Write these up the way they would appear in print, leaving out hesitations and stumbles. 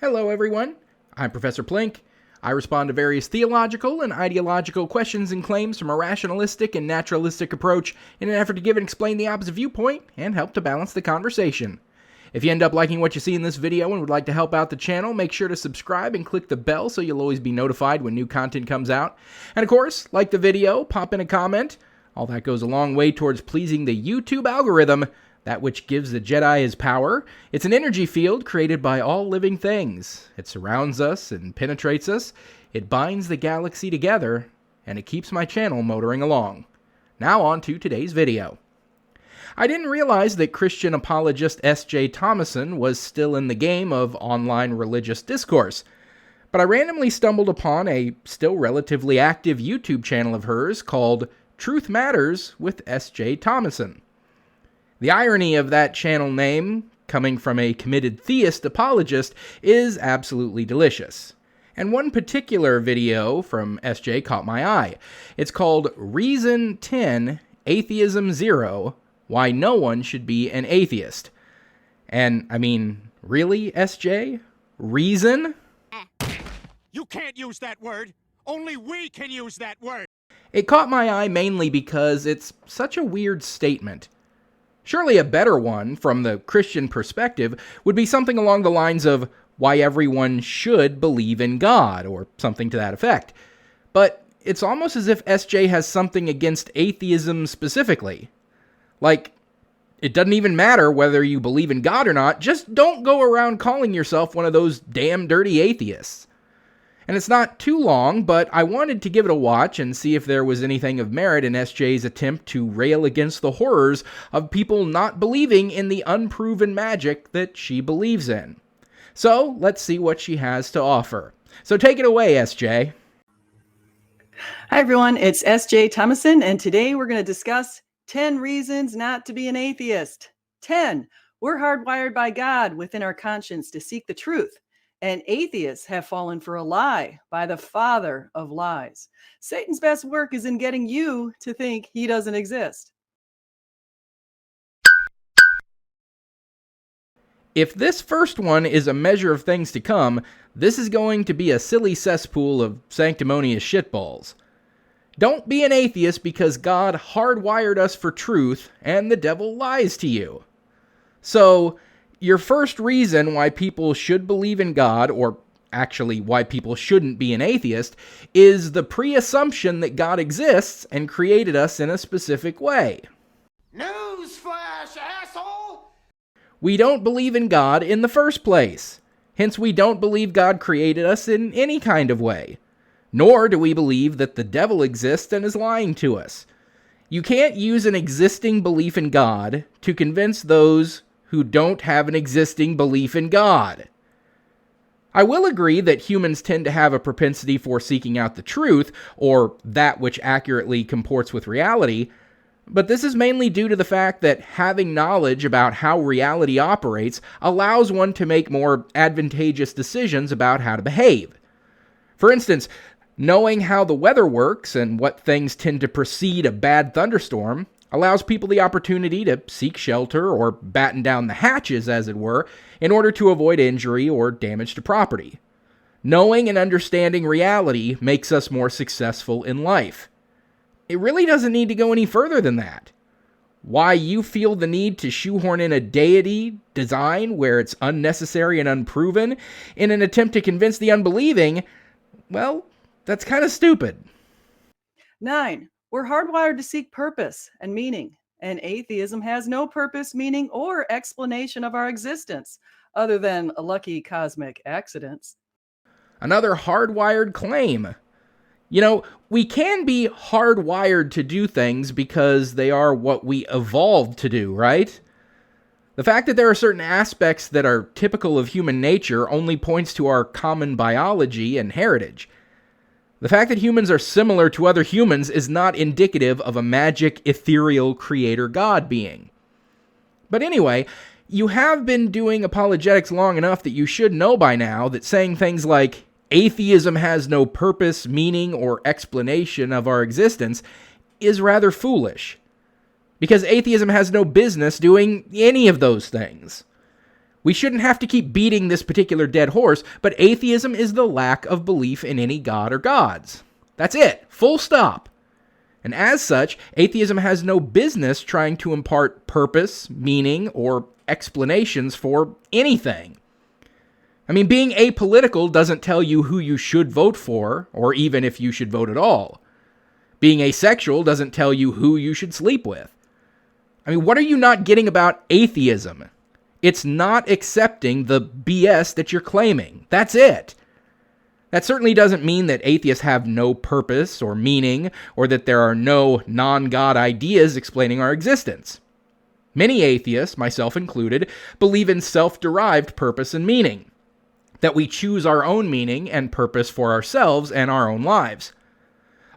Hello everyone, I'm Professor Plink. I respond to various theological and ideological questions and claims from a rationalistic and naturalistic approach in an effort to give and explain the opposite viewpoint and help to balance the conversation. If you end up liking what you see in this video and would like to help out the channel, make sure to subscribe and click the bell so you'll always be notified when new content comes out. And of course, like the video, pop in a comment. All that goes a long way towards pleasing the YouTube algorithm, that which gives the Jedi his power. It's an energy field created by all living things. It surrounds us and penetrates us. It binds the galaxy together, and it keeps my channel motoring along. Now on to today's video. I didn't realize that Christian apologist S.J. Thomason was still in the game of online religious discourse, but I randomly stumbled upon a still relatively active YouTube channel of hers called Truth Matters with S.J. Thomason. The irony of that channel name, coming from a committed theist apologist, is absolutely delicious. And one particular video from SJ caught my eye. It's called Reason 10, Atheism 0, Why No One Should Be an Atheist. And, I mean, really, SJ? Reason? You can't use that word. Only we can use that word. It caught my eye mainly because it's such a weird statement. Surely a better one, from the Christian perspective, would be something along the lines of why everyone should believe in God, or something to that effect. But it's almost as if SJ has something against atheism specifically. Like, it doesn't even matter whether you believe in God or not, just don't go around calling yourself one of those damn dirty atheists. And it's not too long, but I wanted to give it a watch and see if there was anything of merit in SJ's attempt to rail against the horrors of people not believing in the unproven magic that she believes in. So, let's see what she has to offer. So take it away, SJ. Hi everyone, it's S.J. Thomason, and today we're going to discuss 10 reasons not to be an atheist. 10. We're hardwired by God within our conscience to seek the truth. And atheists have fallen for a lie by the father of lies. Satan's best work is in getting you to think he doesn't exist. If this first one is a measure of things to come, this is going to be a silly cesspool of sanctimonious shitballs. Don't be an atheist because God hardwired us for truth and the devil lies to you. So, your first reason why people should believe in God, or actually why people shouldn't be an atheist, is the pre-assumption that God exists and created us in a specific way. Newsflash, asshole! We don't believe in God in the first place. Hence, we don't believe God created us in any kind of way. Nor do we believe that the devil exists and is lying to us. You can't use an existing belief in God to convince those who don't have an existing belief in God. I will agree that humans tend to have a propensity for seeking out the truth, or that which accurately comports with reality, but this is mainly due to the fact that having knowledge about how reality operates allows one to make more advantageous decisions about how to behave. For instance, knowing how the weather works and what things tend to precede a bad thunderstorm allows people the opportunity to seek shelter or batten down the hatches, as it were, in order to avoid injury or damage to property. Knowing and understanding reality makes us more successful in life. It really doesn't need to go any further than that. Why you feel the need to shoehorn in a deity design where it's unnecessary and unproven in an attempt to convince the unbelieving, well, that's kind of stupid. 9. We're hardwired to seek purpose and meaning, and atheism has no purpose, meaning, or explanation of our existence, other than a lucky cosmic accidents. Another hardwired claim. You know, we can be hardwired to do things because they are what we evolved to do, right? The fact that there are certain aspects that are typical of human nature only points to our common biology and heritage. The fact that humans are similar to other humans is not indicative of a magic, ethereal creator God being. But anyway, you have been doing apologetics long enough that you should know by now that saying things like, atheism has no purpose, meaning, or explanation of our existence is rather foolish. Because atheism has no business doing any of those things. We shouldn't have to keep beating this particular dead horse, but atheism is the lack of belief in any god or gods. That's it. Full stop. And as such, atheism has no business trying to impart purpose, meaning, or explanations for anything. I mean, being apolitical doesn't tell you who you should vote for, or even if you should vote at all. Being asexual doesn't tell you who you should sleep with. I mean, what are you not getting about atheism? It's not accepting the BS that you're claiming. That's it. That certainly doesn't mean that atheists have no purpose or meaning, or that there are no non-God ideas explaining our existence. Many atheists, myself included, believe in self-derived purpose and meaning, that we choose our own meaning and purpose for ourselves and our own lives.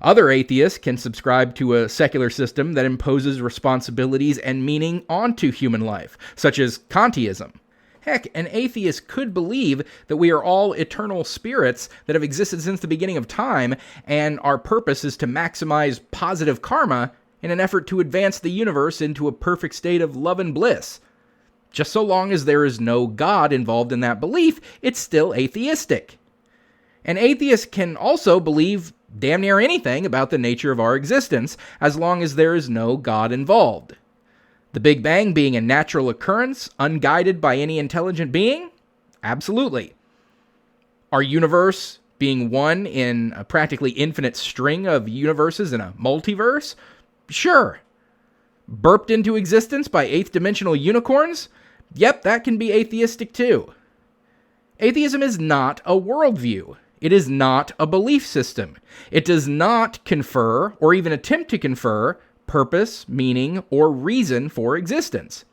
Other atheists can subscribe to a secular system that imposes responsibilities and meaning onto human life, such as Kantiism. Heck, an atheist could believe that we are all eternal spirits that have existed since the beginning of time, and our purpose is to maximize positive karma in an effort to advance the universe into a perfect state of love and bliss. Just so long as there is no God involved in that belief, it's still atheistic. An atheist can also believe damn near anything about the nature of our existence, as long as there is no God involved. The Big Bang being a natural occurrence, unguided by any intelligent being? Absolutely. Our universe being one in a practically infinite string of universes in a multiverse? Sure. Burped into existence by eighth-dimensional unicorns? Yep, that can be atheistic too. Atheism is not a worldview. It is not a belief system. It does not confer, or even attempt to confer, purpose, meaning, or reason for existence.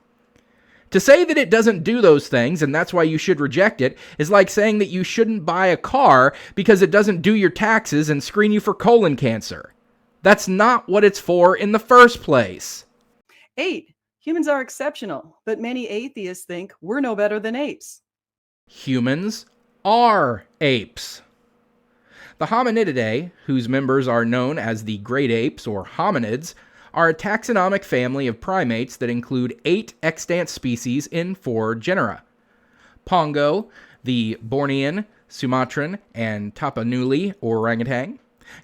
To say that it doesn't do those things, and that's why you should reject it, is like saying that you shouldn't buy a car because it doesn't do your taxes and screen you for colon cancer. That's not what it's for in the first place. 8. Humans are exceptional, but many atheists think we're no better than apes. Humans are apes. The Hominidae, whose members are known as the great apes or hominids, are a taxonomic family of primates that include 8 extant species in 4 genera. Pongo, the Bornean, Sumatran, and Tapanuli orangutan.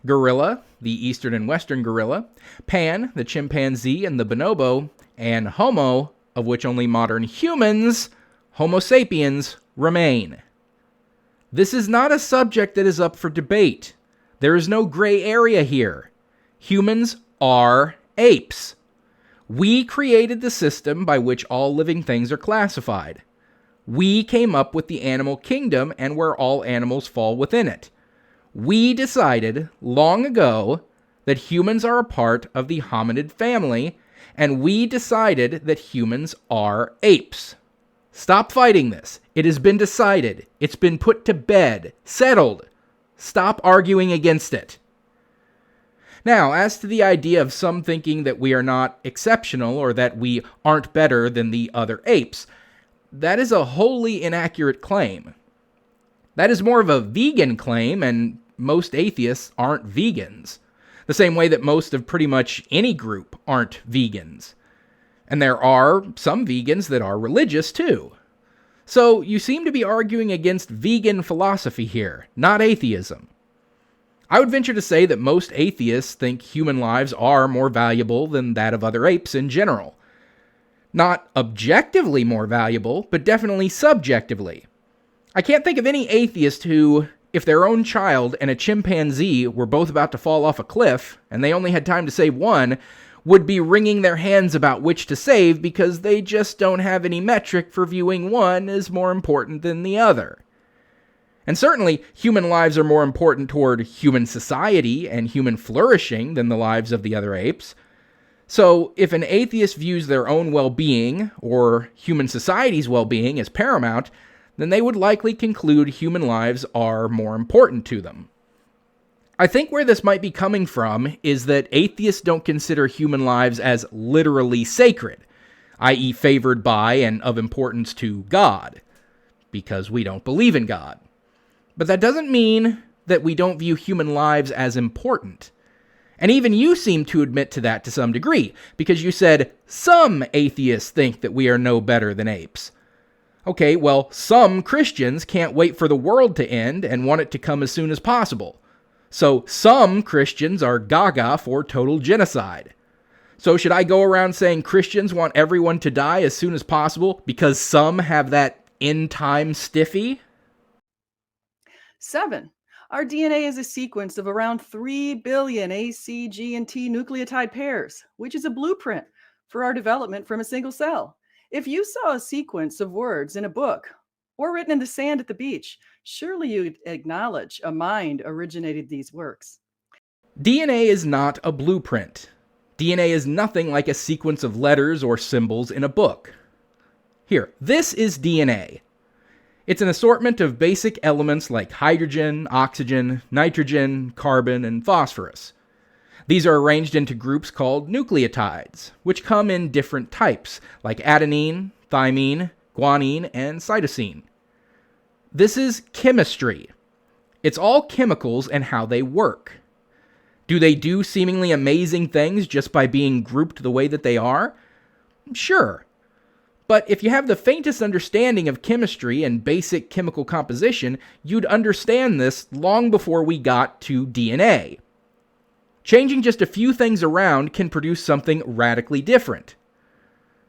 Gorilla, the eastern and western gorilla. Pan, the chimpanzee and the bonobo. And Homo, of which only modern humans, Homo sapiens, remain. This is not a subject that is up for debate. There is no gray area here. Humans are apes. We created the system by which all living things are classified. We came up with the animal kingdom and where all animals fall within it. We decided long ago that humans are a part of the hominid family, and we decided that humans are apes. Stop fighting this. It has been decided. It's been put to bed. Settled. Stop arguing against it. Now, as to the idea of some thinking that we are not exceptional or that we aren't better than the other apes, that is a wholly inaccurate claim. That is more of a vegan claim, and most atheists aren't vegans. The same way that most of pretty much any group aren't vegans. And there are some vegans that are religious too. So you seem to be arguing against vegan philosophy here, not atheism. I would venture to say that most atheists think human lives are more valuable than that of other apes in general. Not objectively more valuable, but definitely subjectively. I can't think of any atheist who, if their own child and a chimpanzee were both about to fall off a cliff, and they only had time to save one, would be wringing their hands about which to save because they just don't have any metric for viewing one as more important than the other. And certainly, human lives are more important toward human society and human flourishing than the lives of the other apes. So, if an atheist views their own well-being, or human society's well-being, as paramount, then they would likely conclude human lives are more important to them. I think where this might be coming from is that atheists don't consider human lives as literally sacred, i.e. favored by and of importance to God, because we don't believe in God. But that doesn't mean that we don't view human lives as important. And even you seem to admit to that to some degree, because you said some atheists think that we are no better than apes. Okay, well, some Christians can't wait for the world to end and want it to come as soon as possible. So some Christians are gaga for total genocide. So should I go around saying Christians want everyone to die as soon as possible because some have that end time stiffy? 7. Our DNA is a sequence of around 3 billion A, C, G, and T nucleotide pairs, which is a blueprint for our development from a single cell. If you saw a sequence of words in a book or written in the sand at the beach, surely you'd acknowledge a mind originated these works. DNA is not a blueprint. DNA is nothing like a sequence of letters or symbols in a book. Here, this is DNA. It's an assortment of basic elements like hydrogen, oxygen, nitrogen, carbon, and phosphorus. These are arranged into groups called nucleotides, which come in different types, like adenine, thymine, guanine, and cytosine. This is chemistry. It's all chemicals and how they work. Do they do seemingly amazing things just by being grouped the way that they are? Sure. But if you have the faintest understanding of chemistry and basic chemical composition, you'd understand this long before we got to DNA. Changing just a few things around can produce something radically different.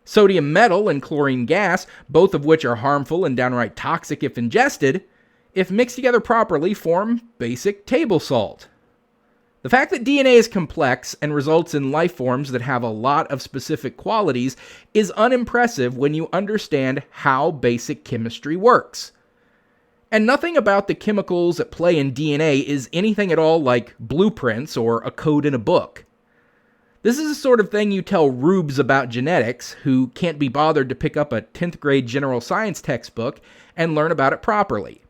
Sodium metal and chlorine gas, both of which are harmful and downright toxic if ingested, if mixed together properly, form basic table salt. The fact that DNA is complex and results in life forms that have a lot of specific qualities is unimpressive when you understand how basic chemistry works. And nothing about the chemicals at play in DNA is anything at all like blueprints or a code in a book. This is the sort of thing you tell rubes about genetics who can't be bothered to pick up a 10th grade general science textbook and learn about it properly.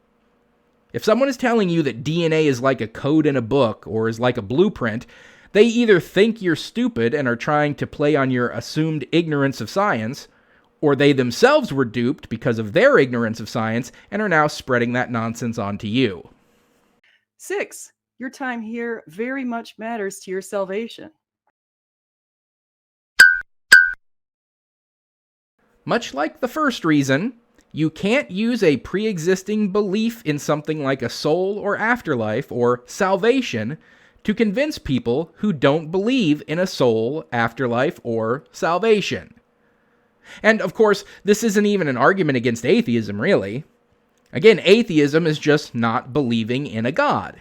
If someone is telling you that DNA is like a code in a book or is like a blueprint, they either think you're stupid and are trying to play on your assumed ignorance of science, or they themselves were duped because of their ignorance of science and are now spreading that nonsense onto you. 6. Your time here very much matters to your salvation. Much like the first reason, you can't use a pre-existing belief in something like a soul or afterlife or salvation to convince people who don't believe in a soul, afterlife, or salvation. And of course, this isn't even an argument against atheism, really. Again, atheism is just not believing in a God.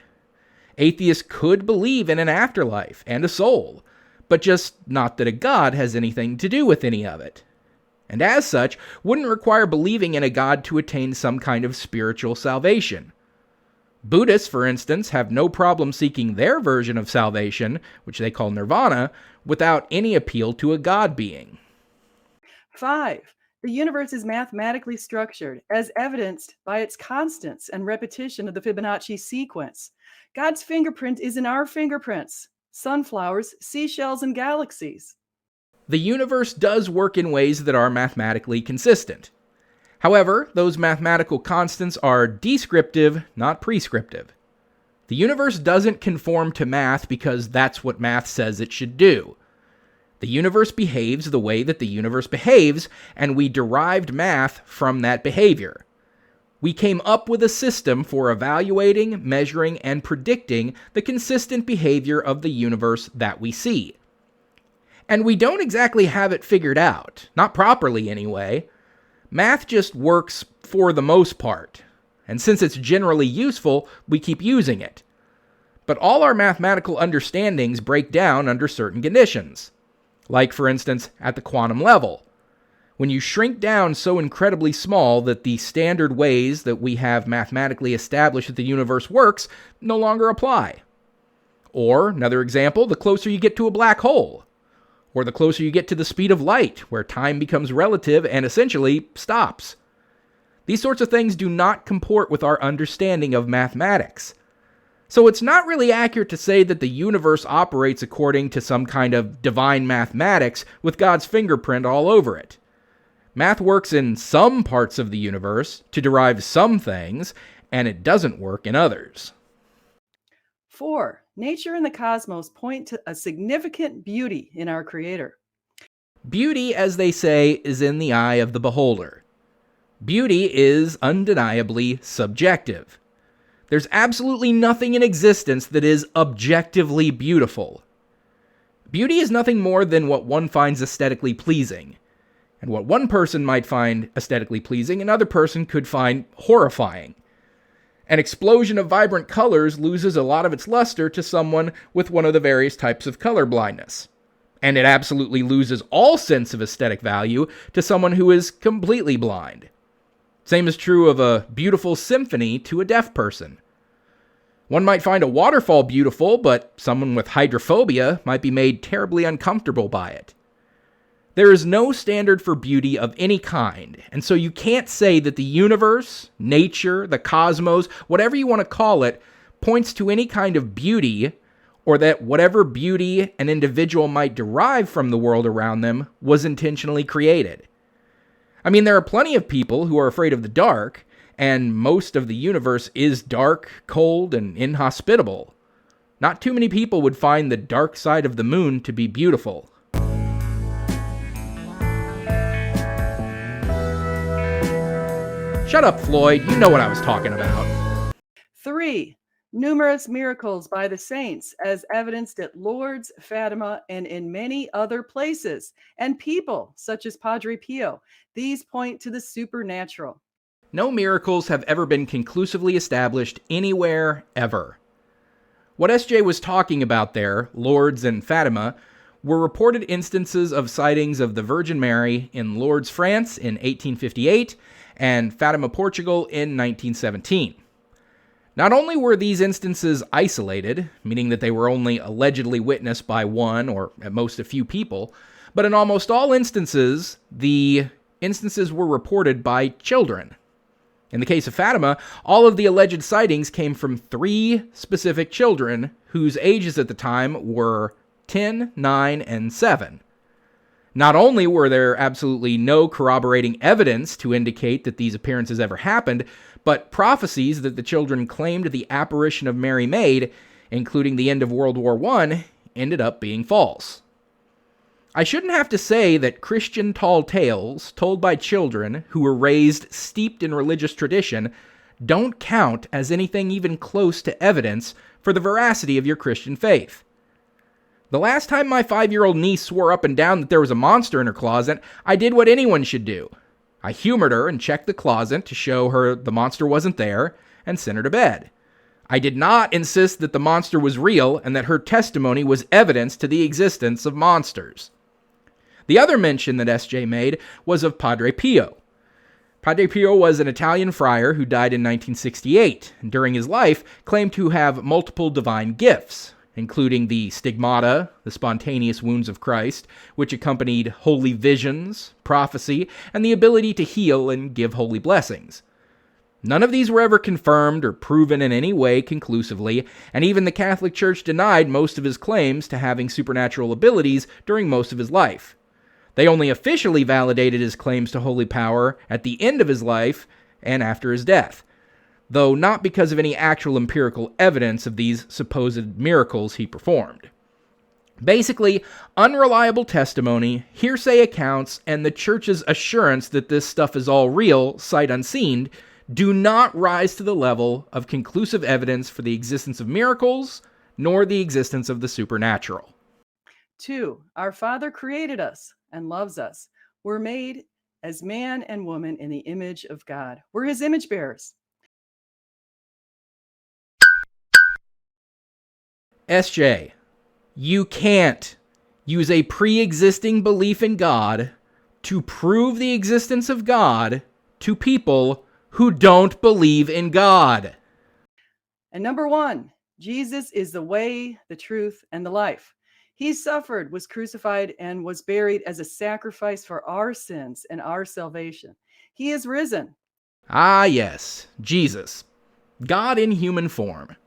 Atheists could believe in an afterlife and a soul, but just not that a God has anything to do with any of it. And as such, wouldn't require believing in a God to attain some kind of spiritual salvation. Buddhists, for instance, have no problem seeking their version of salvation, which they call nirvana, without any appeal to a God being. 5. The universe is mathematically structured, as evidenced by its constants and repetition of the Fibonacci sequence. God's fingerprint is in our fingerprints: sunflowers, seashells, and galaxies. The universe does work in ways that are mathematically consistent. However, those mathematical constants are descriptive, not prescriptive. The universe doesn't conform to math because that's what math says it should do. The universe behaves the way that the universe behaves, and we derived math from that behavior. We came up with a system for evaluating, measuring, and predicting the consistent behavior of the universe that we see. And we don't exactly have it figured out, not properly anyway. Math just works for the most part, and since it's generally useful, we keep using it. But all our mathematical understandings break down under certain conditions. Like, for instance, at the quantum level. When you shrink down so incredibly small that the standard ways that we have mathematically established that the universe works no longer apply. Or, another example, the closer you get to a black hole. Or the closer you get to the speed of light, where time becomes relative and essentially stops. These sorts of things do not comport with our understanding of mathematics. So it's not really accurate to say that the universe operates according to some kind of divine mathematics with God's fingerprint all over it. Math works in some parts of the universe to derive some things, and it doesn't work in others. 4. Nature and the cosmos point to a significant beauty in our Creator. Beauty, as they say, is in the eye of the beholder. Beauty is undeniably subjective. There's absolutely nothing in existence that is objectively beautiful. Beauty is nothing more than what one finds aesthetically pleasing. And what one person might find aesthetically pleasing, another person could find horrifying. An explosion of vibrant colors loses a lot of its luster to someone with one of the various types of color blindness. And it absolutely loses all sense of aesthetic value to someone who is completely blind. Same is true of a beautiful symphony to a deaf person. One might find a waterfall beautiful, but someone with hydrophobia might be made terribly uncomfortable by it. There is no standard for beauty of any kind, and so you can't say that the universe, nature, the cosmos, whatever you want to call it, points to any kind of beauty, or that whatever beauty an individual might derive from the world around them was intentionally created. I mean, there are plenty of people who are afraid of the dark, and most of the universe is dark, cold, and inhospitable. Not too many people would find the dark side of the moon to be beautiful. Shut up, Floyd. You know what I was talking about. 3. Numerous miracles by the saints, as evidenced at Lourdes, Fatima, and in many other places, and people such as Padre Pio. These point to the supernatural. No miracles have ever been conclusively established anywhere, ever. What SJ was talking about there, Lourdes and Fatima, were reported instances of sightings of the Virgin Mary in Lourdes, France in 1858 and Fatima, Portugal in 1917. Not only were these instances isolated, meaning that they were only allegedly witnessed by one or at most a few people, but in almost all instances, the instances were reported by children. In the case of Fatima, all of the alleged sightings came from 3 specific children whose ages at the time were 10, 9, and 7. Not only were there absolutely no corroborating evidence to indicate that these appearances ever happened, but prophecies that the children claimed the apparition of Mary made, including the end of World War I, ended up being false. I shouldn't have to say that Christian tall tales told by children who were raised steeped in religious tradition don't count as anything even close to evidence for the veracity of your Christian faith. The last time my 5-year-old niece swore up and down that there was a monster in her closet, I did what anyone should do. I humored her and checked the closet to show her the monster wasn't there and sent her to bed. I did not insist that the monster was real and that her testimony was evidence to the existence of monsters. The other mention that SJ made was of Padre Pio. Padre Pio was an Italian friar who died in 1968, and during his life claimed to have multiple divine gifts, including the stigmata, the spontaneous wounds of Christ, which accompanied holy visions, prophecy, and the ability to heal and give holy blessings. None of these were ever confirmed or proven in any way conclusively, and even the Catholic Church denied most of his claims to having supernatural abilities during most of his life. They only officially validated his claims to holy power at the end of his life and after his death, though not because of any actual empirical evidence of these supposed miracles he performed. Basically, unreliable testimony, hearsay accounts, and the Church's assurance that this stuff is all real, sight unseen, do not rise to the level of conclusive evidence for the existence of miracles, nor the existence of the supernatural. 2. Our Father created us and loves us. We're made as man and woman in the image of God. We're his image bearers. SJ, you can't use a pre-existing belief in God to prove the existence of God to people who don't believe in God. And number 1, Jesus is the way, the truth, and the life. He suffered, was crucified, and was buried as a sacrifice for our sins and our salvation. He is risen. Ah, yes, Jesus, God in human form.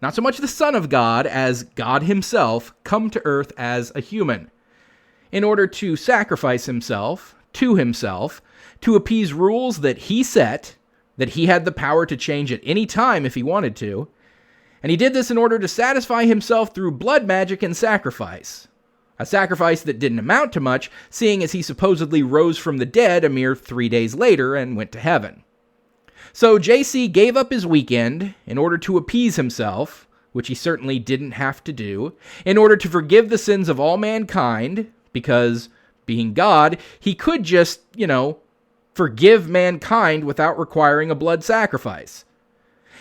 Not so much the Son of God as God himself come to earth as a human, in order to sacrifice himself, to appease rules that he set, that he had the power to change at any time if he wanted to, and he did this in order to satisfy himself through blood magic and sacrifice, A sacrifice that didn't amount to much, seeing as he supposedly rose from the dead a mere 3 days later and went to heaven. So JC gave up his weekend in order to appease himself, which he certainly didn't have to do, in order to forgive the sins of all mankind, because, being God, he could just, forgive mankind without requiring a blood sacrifice.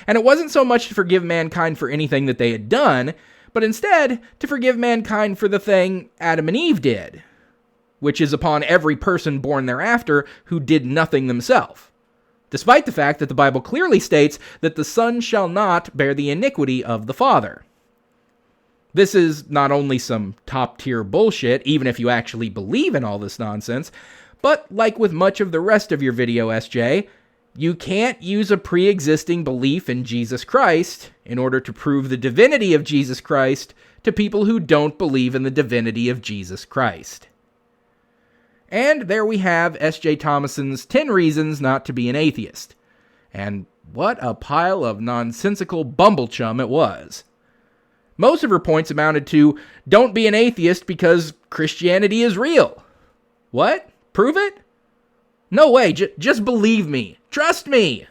And it wasn't so much to forgive mankind for anything that they had done, but instead to forgive mankind for the thing Adam and Eve did, which is upon every person born thereafter who did nothing themselves, despite the fact that the Bible clearly states that the Son shall not bear the iniquity of the Father. This is not only some top-tier bullshit, even if you actually believe in all this nonsense, but like with much of the rest of your video, SJ, you can't use a pre-existing belief in Jesus Christ in order to prove the divinity of Jesus Christ to people who don't believe in the divinity of Jesus Christ. And there we have S.J. Thomason's 10 Reasons Not to Be an Atheist. And what a pile of nonsensical bumblechum it was. Most of her points amounted to, don't be an atheist because Christianity is real. What? Prove it? No way, just believe me. Trust me.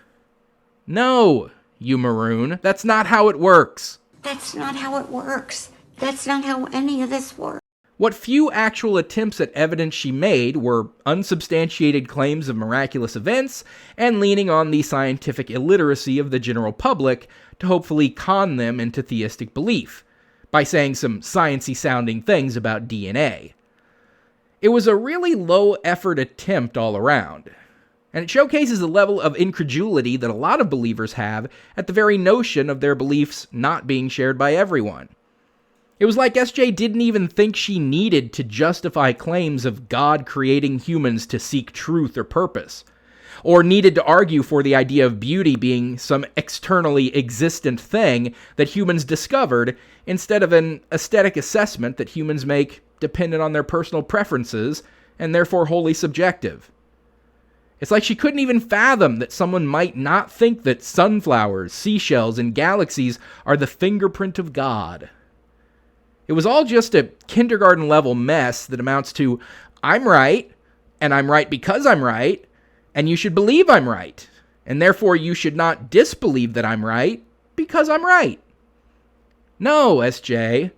No, you maroon. That's not how it works. That's not how it works. That's not how any of this works. What few actual attempts at evidence she made were unsubstantiated claims of miraculous events and leaning on the scientific illiteracy of the general public to hopefully con them into theistic belief by saying some sciencey sounding things about DNA. It was a really low-effort attempt all around, and it showcases a level of incredulity that a lot of believers have at the very notion of their beliefs not being shared by everyone. It was like SJ didn't even think she needed to justify claims of God creating humans to seek truth or purpose, or needed to argue for the idea of beauty being some externally existent thing that humans discovered instead of an aesthetic assessment that humans make dependent on their personal preferences and therefore wholly subjective. It's like she couldn't even fathom that someone might not think that sunflowers, seashells, and galaxies are the fingerprint of God. It was all just a kindergarten-level mess that amounts to, I'm right, and I'm right because I'm right, and you should believe I'm right, and therefore you should not disbelieve that I'm right because I'm right. No, SJ.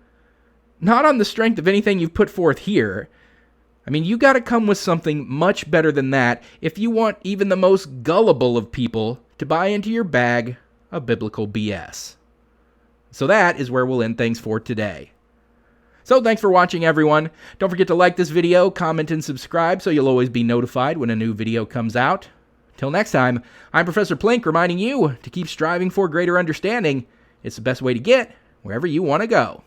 Not on the strength of anything you've put forth here. I mean, you gotta come with something much better than that if you want even the most gullible of people to buy into your bag of biblical BS. So that is where we'll end things for today. So thanks for watching, everyone. Don't forget to like this video, comment, and subscribe so you'll always be notified when a new video comes out. Till next time, I'm Professor Plink reminding you to keep striving for greater understanding. It's the best way to get wherever you want to go.